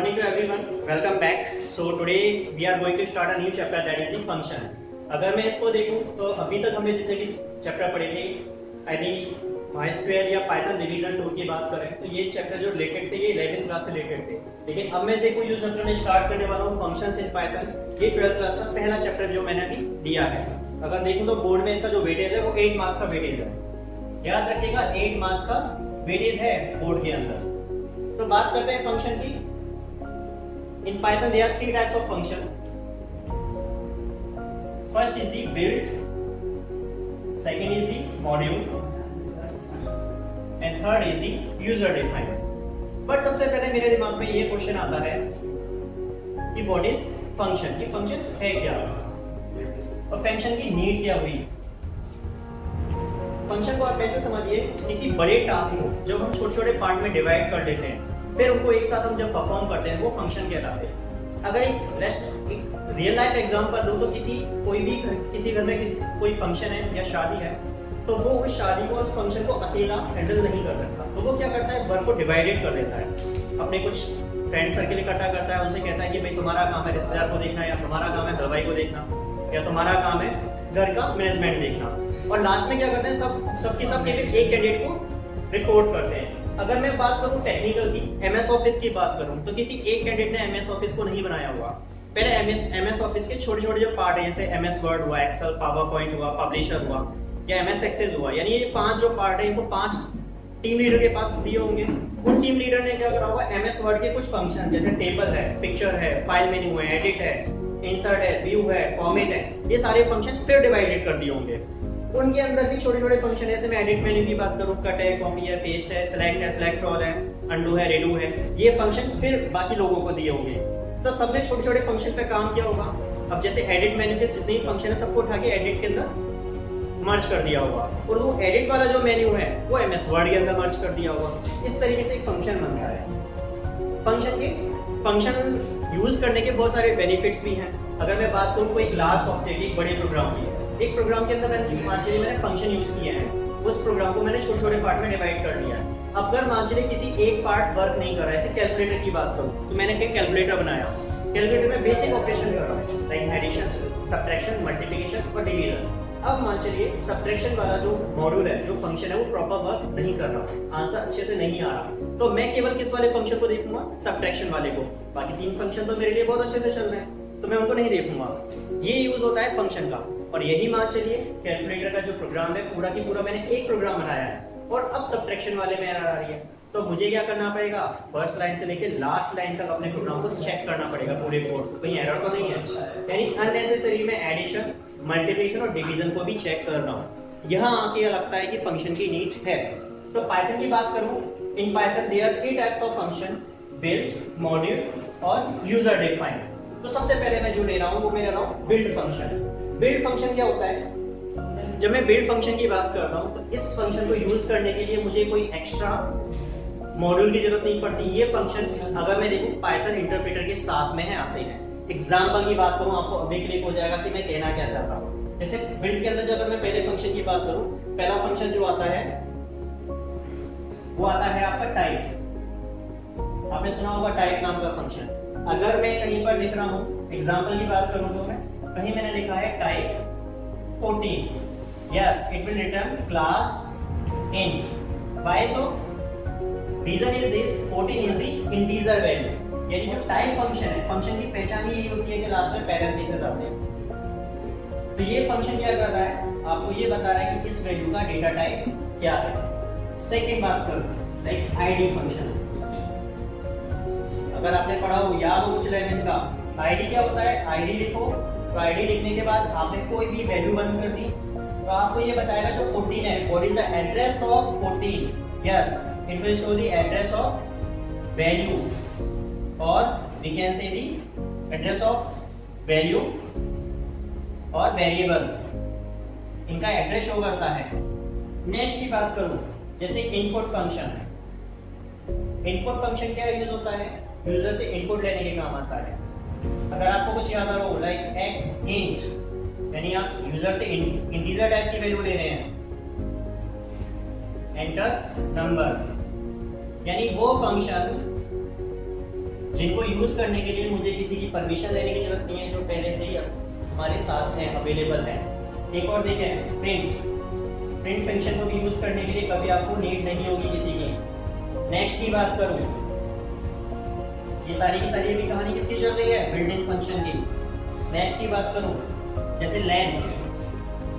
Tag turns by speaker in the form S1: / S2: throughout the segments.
S1: morning to everyone. Welcome back. So today we are going to start a new chapter that is the function. अगर मैं इसको देखूं तो अभी तक हमने जितने भी चैप्टर पढ़े थे यदि MySQL या Python रिवीजन 2 की बात करें तो ये चैप्टर जो रिलेटेड थे ये 11th क्लास से रिलेटेड थे। लेकिन अब मैं देखो जो चैप्टर में स्टार्ट करने वाला हूँ फंक्शंस इन पाइथन, ये 12th क्लास का पहला चैप्टर जो मैंने अभी दिया है। अगर देखूं तो बोर्ड में इसका जो वेटेज है वो 8 मार्क्स का वेटेज है। याद रखिएगा 8 मार्क्स का वेटेज है बोर्ड के अंदर। तो बात करते हैं फंक्शन की। In Python there are three types of function. First is the build, second is the module, and third is the user defined. But सबसे पहले मेरे दिमाग में ये क्वेश्चन आता है कि what is function? ये फंक्शन है क्या और फंक्शन की नीड क्या हुई? फंक्शन को आप ऐसे समझिए किसी बड़े टास्क को जब हम छोटे छोटे पार्ट में डिवाइड कर देते हैं फिर उनको एक साथ हम जब परफॉर्म करते हैं वो फंक्शन कहलाते हैं। अगर एक रियल लाइफ एग्जांपल दूं तो किसी घर में कोई फंक्शन है या शादी है तो वो उस शादी को उस फंक्शन को अकेला हैंडल नहीं कर सकता, तो वो क्या करता है वर्क को डिवाइडेड कर देता है। अपने कुछ फ्रेंड सर्किल इकट्ठा करता है, उनसे कहता है कि भाई तुम्हारा काम है रिश्तेदार को देखना, या तुम्हारा काम है हलवाई को देखना, या तुम्हारा काम है घर का मैनेजमेंट देखना। और लास्ट में क्या करते हैं सबकी सब एक कैंडिडेट को रिपोर्ट करते हैं। अगर मैं बात करूं टेक्निकल की, एमएस ऑफिस की बात करूं तो किसी एक कैंडिडेट ने एमएस ऑफिस को नहीं बनाया हुआ। पहले एमएस ऑफिस के छोटे छोटे जो पार्ट है जैसे एमएस वर्ड हुआ, एक्सेल, पावर पॉइंट हुआ, पब्लिशर हुआ या एमएस एक्सेस हुआ, यानी ये 5 जो पार्ट है इनको 5 टीम लीडर के पास दिए होंगे। उन टीम लीडर ने क्या करा होगा एमएस वर्ड के कुछ फंक्शन जैसे टेबल है, पिक्चर है, फाइल मेन्यू है, एडिट है, इंसर्ट है, व्यू है, फॉर्मेट है, ये सारे फंक्शन फिर डिवाइडेड कर दिए होंगे। उनके अंदर भी छोटे छोटे फंक्शन है, जैसे मैं एडिट मेन्यू की बात करूं, कट है, कॉपी है, पेस्ट है, सेलेक्ट ऑल है, अंडू है, रेडू है, ये फंक्शन फिर बाकी लोगों को दिए होंगे। तो सब में छोटे छोटे फंक्शन पे काम किया होगा। अब जैसे एडिट मेन्यू के जितने फंक्शन है सबको उठा के एडिट के अंदर मर्ज कर दिया होगा और वो एडिट वाला जो मेन्यू है वो एमएस वर्ड के अंदर मर्ज कर दिया होगा। इस तरीके से एक फंक्शन बनता है। फंक्शन यूज करने के बहुत सारे बेनिफिट्स भी हैं। अगर मैं बात करूं कोई लार्ज सॉफ्टवेयर की, एक बड़े प्रोग्राम की, एक प्रोग्राम के अंदर मैंने फंक्शन यूज किए हैं, उस प्रोग्राम को मैंने छोटे छोटे पार्ट में डिवाइड कर दिया है। अब अगर मान चलिए किसी एक पार्ट वर्क नहीं कर रहा है, जैसे कैलकुलेटर की बात करूं तो मैंने एक कैलकुलेटर बनाया। कैलकुलेटर में बेसिक ऑपरेशन कर रहा हूं लाइक एडिशन, सब्ट्रैक्शन, मल्टीप्लिकेशन और डिवीजन। अब मान चलिए सब्ट्रैक्शन वाला जो मॉड्यूल है, जो फंक्शन है वो प्रॉपर वर्क नहीं कर रहा, आंसर अच्छे से नहीं आ रहा, तो मैं केवल किस वाले फंक्शन को देखूंगा? सब्ट्रैक्शन वाले को। बाकी 3 फंक्शन तो मेरे लिए बहुत अच्छे से चल रहे हैं तो मैं उनको नहीं देखूंगा। ये यूज होता है फंक्शन का। और यही मान चलिए कैलकुलेटर का जो प्रोग्राम है पूरा की पूरा मैंने एक प्रोग्राम बनाया है और अब सब्ट्रैक्शन वाले में एरर आ रही है, तो मुझे क्या करना पड़ेगा? फर्स्ट लाइन से लेकर लास्ट लाइन तक अपने प्रोग्राम को चेक करना पड़ेगा, पूरे कोड को, कहीं एरर तो नहीं है। यानी अननेसेसरी में एडिशन, मल्टीप्लिकेशन और डिवीजन को भी चेक कर रहा हूँ। यहाँ आके लगता है कि फंक्शन की नीड है। तो पाइथन की बात करूँ, in Python there are 3 types of function, build, module और यूजर डिफाइंड। तो सबसे पहले मैं जो ले रहा हूँ वो मैं ले रहा हूँ बिल्ड फंक्शन। बिल्ड फंक्शन क्या होता है? जब मैं बिल्ड फंक्शन की बात कर रहा हूँ तो इस फंक्शन को यूज करने के लिए मुझे कोई एक्स्ट्रा मॉड्यूल की जरूरत नहीं पड़ती। ये फंक्शन अगर मैं देखूं पाइथन इंटरप्रेटर के साथ में है आते हैं। एग्जांपल की बात करूं आपको अभी क्लिक हो जाएगा कि मैं कहना क्या चाहता हूं। जैसे बिल्ड के अंदर अगर मैं पहले फंक्शन की बात करूं, पहला फंक्शन जो आता है वो आता है आपका टाइप। आपने सुना होगा टाइप नाम का फंक्शन। अगर मैं कहीं पर लिख रहा हूं, एग्जांपल की बात करूं तो मैं कहीं मैंने लिखा है type 14, yes it will return class int। Why so? Reason is this, 14 is the integer value. यानी जो टाइप फंक्शन है, फंक्शन की पहचान यही होती है कि लास्ट में पैरेंथेसिस आते हैं। तो ये फंक्शन क्या कर रहा है? आपको ये बता रहा है कि इस वैल्यू का डेटा टाइप क्या है। सेकंड बात करूं लाइक आईडी फंक्शन। अगर आपने पढ़ा हो, याद हो कुछ 11th का, आईडी क्या होता है? आईडी लिखो, तो आईडी लिखने के बाद आपने कोई भी वैल्यू बंद कर दी तो आपको ये बताएगा जो 14 है, what is the address of 14? Yes, it will show the address of value और we can say the address of value और वेरिएबल, इनका एड्रेस शो करता है। नेक्स्ट की बात करूं, जैसे इनपुट फंक्शन है। इनपुट फंक्शन क्या यूज होता है? यूजर से इनपुट लेने के काम आता है। अगर आपको कुछ याद आ रहा हो लाइक x int, यानी आप यूजर से इंटीजर टाइप की वैल्यू ले रहे हैं, एंटर नंबर, यानी वो फंक्शन जिनको यूज करने के लिए मुझे किसी की परमिशन लेने की जरूरत नहीं है, जो पहले से ही हमारे साथ है, अवेलेबल है। एक और देखें, प्रिंट फंक्शन को भी यूज करने के लिए कभी आपको नीड नहीं होगी किसी की। नेक्स्ट की बात करूं, ये सारी की सारी भी कहानी किसकी चल रही है, बिल्ट इन फंक्शन की। नेक्स्ट की बात करूं, जैसे लेन,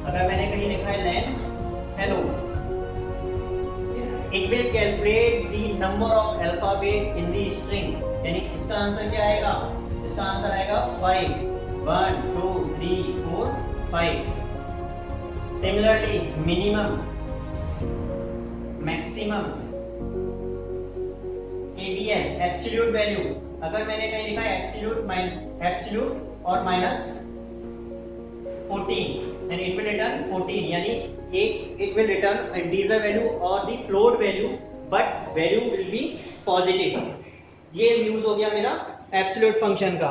S1: अगर मैंने कहीं लिखा है len hello, it will calculate the number of alphabet in the string, यानी इसका आंसर क्या आएगा, इसका आंसर आएगा 5, 1 2 3 4 5। Similarly minimum, maximum, ABS, absolute value, अगर मैंने कहीं लिखा है एब्सोल्यूट और minus 14 and it will return 14, यानी it will return integer value or the float value but value will be positive। ये यूज हो गया मेरा एब्सोल्यूट फंक्शन का।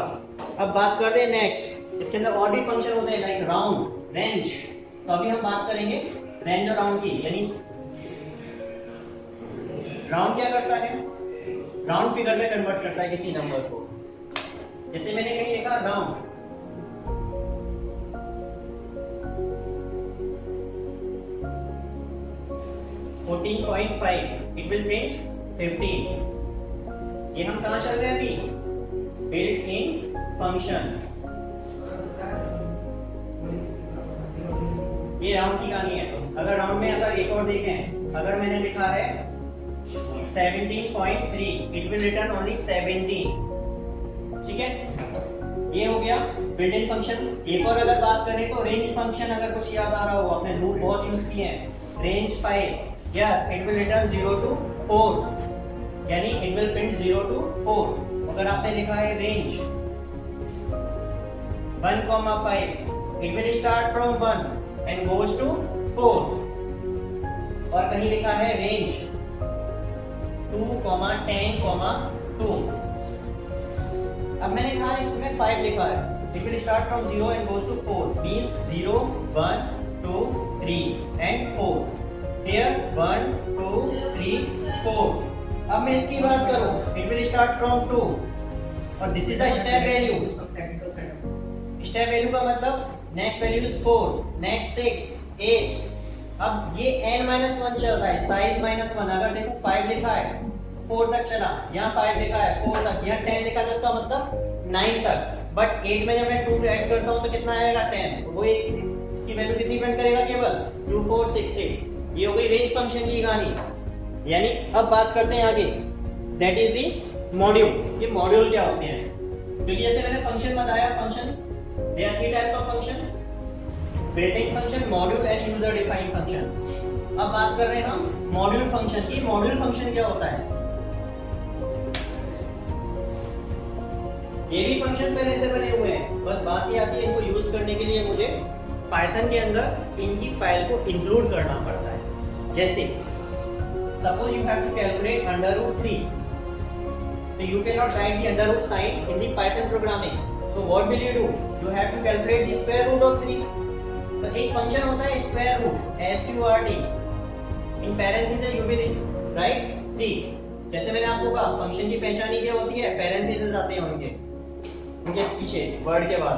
S1: अब बात करते हैं नेक्स्ट, इसके अंदर और भी फंक्शन होते हैं लाइक राउंड, रेंज। तो अभी हम बात करेंगे रेंज और राउंड की, यानी राउंड क्या करता है, राउंड फिगर में कन्वर्ट करता है किसी नंबर को। जैसे मैंने कहीं लिखा राउंड, इट विल प्रिंट 15। ये हम कहाँ चल रहे हैं अभी, बिल्ट इन फंक्शन। ये राउंड की कहानी है। अगर राउंड में अगर एक और देखें, अगर मैंने लिखा है 17.3, इट विल रिटर्न ओनली 17। ठीक है, ये हो गया बिल्ट इन फंक्शन। एक और अगर बात करें तो रेंज फंक्शन, अगर कुछ याद आ रहा हो, आपने लूप बहुत यूज किए हैं। Range 5, yes it will return 0 to 4, यानी it will print 0 to 4। अगर आपने लिखा है range 1,5, it will start from 1 and goes to 4। और कहीं लिखा है रेंज 2,10,2। अब मैंने कहा इसमें 5 लिखा है, it will start from 0 and goes to 4, means 0 1 2 3 and 4। Here 1 2 3 4। अब मैं इसकी बात करूं, it will start from 2 और this is the step value। step value का मतलब next value is 4, next 6 8। अब ये n-1 चल रहा है, साइज -1। अगर देखो 5 लिखा है 4 तक चला, यहाँ 5 लिखा है 4 तक, यहाँ 10 लिखा है, उसका मतलब 9 तक। बट 8 में जब मैं 2 ऐड करता हूँ तो कितना आएगा 10। वो इसकी वैल्यू कितनी प्रिंट करेगा, केवल 2 4 6 8। ये हो गई रेंज फंक्शन की कहानी। यानी अब बात करते हैं आगे, दैट इज द मॉड्यूल। ये मॉड्यूल क्या होते हैं, क्योंकि जैसे मैंने फंक्शन बताया, function there are 3 types of function, built in function, module and user defined function. अब बात कर रहे हैं हम मॉड्यूल फंक्शन की। मॉड्यूल फंक्शन क्या होता है, ये भी फंक्शन पहले से बने हुए हैं, बस बात ये आती है इनको यूज करने के लिए मुझे पाइथन के अंदर इनकी फाइल को इंक्लूड करना पड़ता है। जैसे suppose you have to calculate √3, तो you can not write the under root sign in the python programming, so what will you do, you have to calculate the square root of 3। तो एक फंक्शन होता है square root, SQRT, in parenthesis you will write 3। जैसे मैंने आपको कहा function की पहचान क्या होती है, पैरेंथेसिस आते हैं उनके पीछे वर्ड के बाद।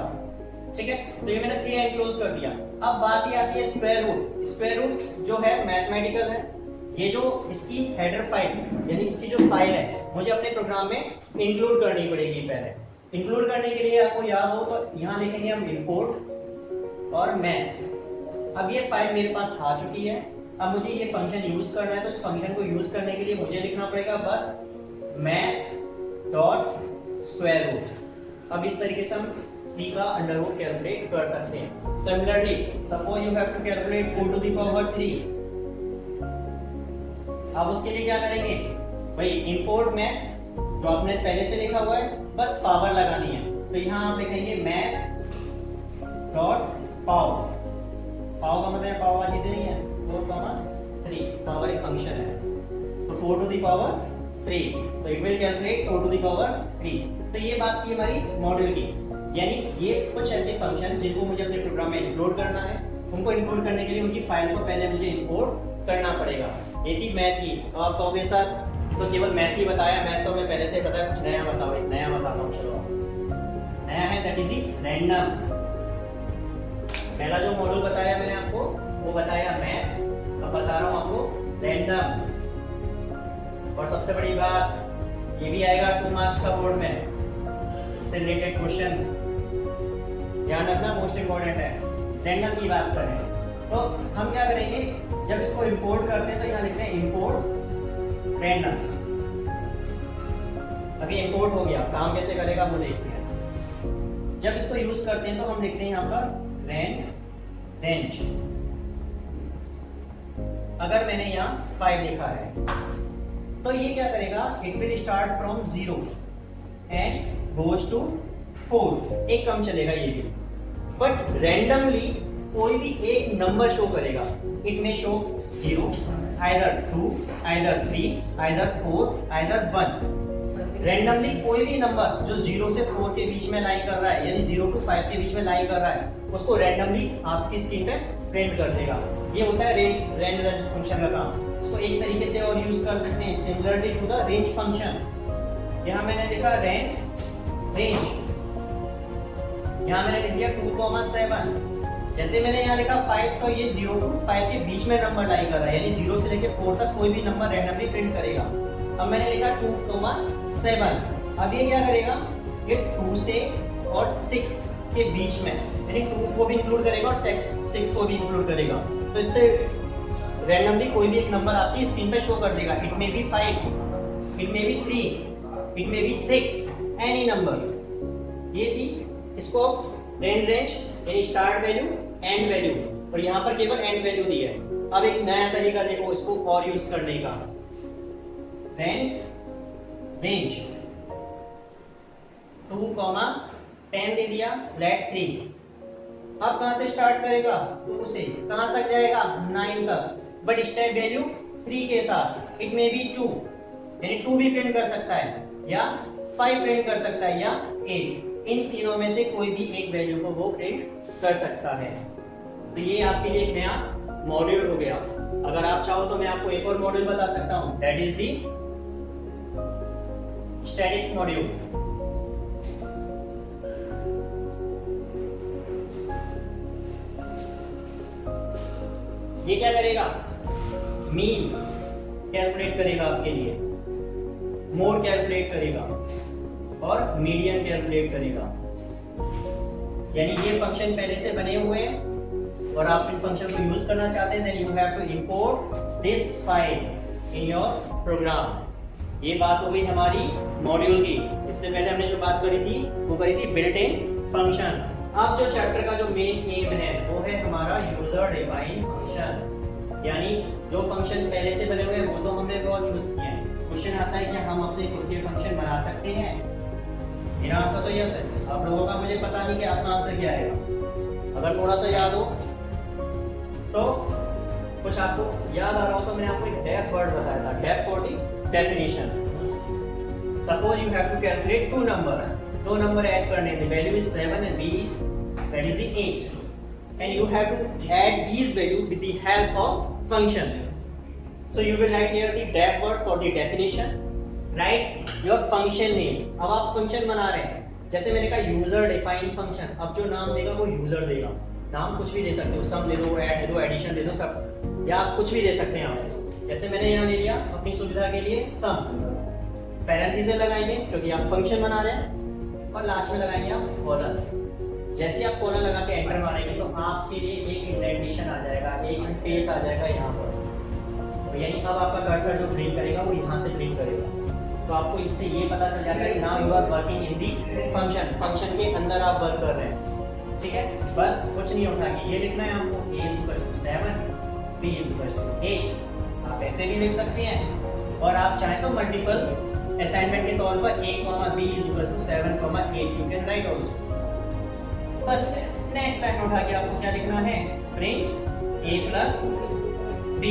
S1: ठीक है, तो ये मैंने 3 एनक्लोज कर दिया। अब बात ये आती है स्क्वायर रूट। स्क्वायर रूट जो है मैथमेटिकल है, ये जो इसकी हेडर फाइल यानी इसकी जो फाइल है मुझे अपने प्रोग्राम में इंक्लूड करनी पड़ेगी। पहले इंक्लूड करने के लिए आपको याद हो तो यहाँ लिखेंगे हम इंपोर्ट और मैथ। अब ये फाइल मेरे पास आ चुकी है, अब मुझे ये फंक्शन यूज करना है, तो इस फंक्शन को यूज करने के लिए मुझे लिखना पड़ेगा बस मैथ डॉट स्क्वायर रूट। अब इस तरीके से हम 3 का अंडर रूट कैलकुलेट कर सकते हैं। Similarly suppose you have to calculate 4 to the power 3। अब उसके लिए क्या करेंगे भाई, इंपोर्ट मैथ जो आपने पहले से लिखा हुआ है, बस पावर लगानी है। तो यहाँ आप लिखेंगे मैथ डॉट पावर। पावर का मतलब पावर वाली से नहीं है, 4,3। पावर एक फंक्शन है, तो 4 टू द पावर 3, तो it will calculate 4 to the power 3। तो ये बात की हमारी मॉड्यूल की, यानी ये कुछ ऐसे फंक्शन जिनको मुझे अपने प्रोग्राम में इंक्लूड करना है, उनको इंक्लूड करने के लिए उनकी फाइल को पहले मुझे इंपोर्ट करना पड़ेगा। ये थी मैथ की। अब आप कहोगे सर तो केवल मैथ ही बताया, मैथ तो हमें पहले से पता है, कुछ नया बताओ, एक नया बताता हूँ। चलो नया है, दैट इज दी रैंडम। पहला जो मॉड्यूल बताया मैंने आपको वो बताया मैथ, अब बता रहा हूँ आपको रैंडम। और सबसे बड़ी बात ये भी आएगा 2 मार्क्स का बोर्ड में, इससे रिलेटेड क्वेश्चन ध्यान रखना, मोस्ट इंपॉर्टेंट है। रैंडम की बात करें तो हम क्या करेंगे, जब इसको इंपोर्ट करते हैं तो यहाँ लिखते हैं इंपोर्ट रैंडम। अभी इंपोर्ट हो गया, काम कैसे करेगा वो देखते हैं। जब इसको यूज करते हैं तो हम लिखते हैं यहाँ पर रेंज। अगर मैंने यहाँ 5 लिखा है तो ये क्या करेगा, it will start from 0 and goes to 4। एक कम चलेगा ये भी, बट रैंडमली कोई भी एक नंबर शो करेगा। इट में show 0, either 2, either 3, either 4, either 1। Randomly कोई भी नंबर जो 0 से 4 के बीच में लाई कर रहा है, यानी 0 to 5 के बीच में लाई कर रहा है, उसको रैंडमली आपकी स्क्रीन पे प्रिंट कर देगा। ये होता है रेंज फंक्शन का काम। इसको एक तरीके से और यूज कर सकते हैं, similarly to the range function. यहाँ मैंने लिखा रेंज, यहाँ मैंने लिख दिया 2,7। जैसे मैंने यहाँ लिखा 5, तो ये 0 to 5 के बीच में नंबर लाई कर रहा है, यानी 0 से लेके 4 तक कोई भी नंबर रैंडमली प्रिंट करेगा। अब मैंने लिखा 2,7। अब ये क्या करेगा, ये 2 से और 6 के बीच में, यानी 2 को भी इंक्लूड करेगा और 6 को भी इंक्लूड करेगा। तो इससे रैंडमली कोई भी एक नंबर आपकी स्क्रीन पे शो कर देगा। It may be 5, it may be 3, it may be 6, any number. ये थी इसको रेंज यानी स्टार्ट वैल्यू, एंड वैल्यू, और यहाँ पर केवल एंड वैल्यू दी है। अब एक नया तरीका देखो इसको और यूज करने का, रेंज 2,10 दे दिया, लेट 3। अब कहां से स्टार्ट करेगा, 2 से कहां तक जाएगा, 9 तक, बट स्टेप वैल्यू 3 के साथ। इट मे बी 2, यानी 2 भी प्रिंट कर सकता है, या 5 प्रिंट कर सकता है, या 8। इन तीनों में से कोई भी एक वैल्यू को वो प्रिंट कर सकता है। तो ये आपके लिए एक नया मॉड्यूल हो गया। अगर आप चाहो तो मैं आपको एक और मॉड्यूल बता सकता हूं, that is the statics module. ये क्या करेगा, मीन कैलकुलेट करेगा आपके लिए, मोड कैलकुलेट करेगा और मीडियन कैलकुलेट करेगा। यानी ये फंक्शन पहले से बने हुए हैं और आप इन फंक्शन को यूज करना चाहते हैं, then you have to import this file in your program. ये बात हो गई हमारी मॉड्यूल की। इससे पहले हमने जो बात करी थी वो करी थी बिल्ट इन फंक्शन। अब जो चैप्टर का जो मेन एम है वो है हमारा यूजर डिफाइन फंक्शन, यानी जो फंक्शन पहले से बने हुए हैं वो तो हमने बहुत यूज किए हैं। क्वेश्चन आता है कि हम अपने खुद के फंक्शन बना सकते हैं। मेरा आंसर तो यस है। आप लोगों का मुझे पता नहीं कि आपका आंसर क्या आएगा। अगर थोड़ा सा याद हो तो, कुछ आपको याद आ रहा हो तो मैंने आपको एक डेफ वर्ड बताया था, def for the definition. Suppose you have to calculate 2 number, 2 number add करने हैं, value is 7 and b is, that is the 8, and you have to add these values with the help of function. So you will write here the def word for the definition, write your function name. अब आप function बना रहे हैं, जैसे मैंने कहा user define function. अब जो नाम देगा वो यूजर देगा, नाम कुछ भी दे सकते हो, सम दे दो, ऐड दे दो, एडिशन दे दो, सब, या आप कुछ भी दे सकते हैं आप। जैसे मैंने यहाँ ले लिया अपनी सुविधा के लिए सम, पैरेंथेसिस लगाएंगे क्योंकि आप फंक्शन बना रहे हैं, और लास्ट में लगाएंगे आप कॉलन। जैसे आप कॉलन लगा के एंटर मारेंगे तो आपके लिए एक इंडेंटेशन आ जाएगा, एक स्पेस आ जाएगा यहाँ पर। तो यानी अब आपका कर्सर जो ब्लिंक करेगा वो यहाँ से ब्लिंक करेगा। तो आपको इससे ये पता चल जाएगा कि now you are working in the function, function के अंदर आप वर्क कर रहे हैं। ठीक है, बस कुछ नहीं उठा के ये लिखना है आपको, a = 7, b = 8। आप ऐसे भी लिख सकते हैं, और आप चाहें तो मल्टीपल असाइनमेंट के तौर पर a, b = 7, 8 you can write also. बस नेक्स्ट लाइन उठा के आपको क्या लिखना है, प्रिंट a + b।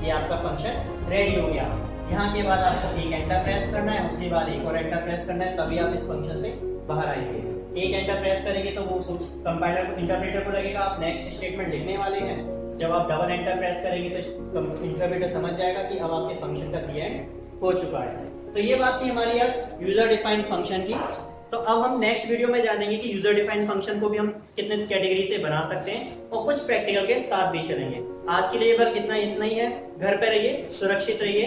S1: ये आपका फंक्शन रेडी हो गया। यहाँ के बाद आपको एक एंटर प्रेस करना है, उसके बाद एक और एंटर प्रेस करना है, तभी आप इस फंक्शन से बाहर आएंगे। एक एंटर प्रेस करेंगे तो वो कंपाइलर को, इंटरप्रेटर को लगेगा आप नेक्स्ट स्टेटमेंट लिखने वाले हैं। जब आप डबल एंटर प्रेस करेंगे तो इंटरप्रेटर समझ जाएगा कि अब आपके फंक्शन का दी एंड हो चुका है। तो ये बात थी हमारी आज यूजर डिफाइंड फंक्शन की। तो अब हम नेक्स्ट वीडियो में जानेंगे कि यूजर डिफाइंड फंक्शन को भी हम कितने कैटेगरी से बना सकते हैं और कुछ प्रैक्टिकल के साथ भी चलेंगे। आज के लिए बस इतना ही है। घर पे रहिए, सुरक्षित रहिए।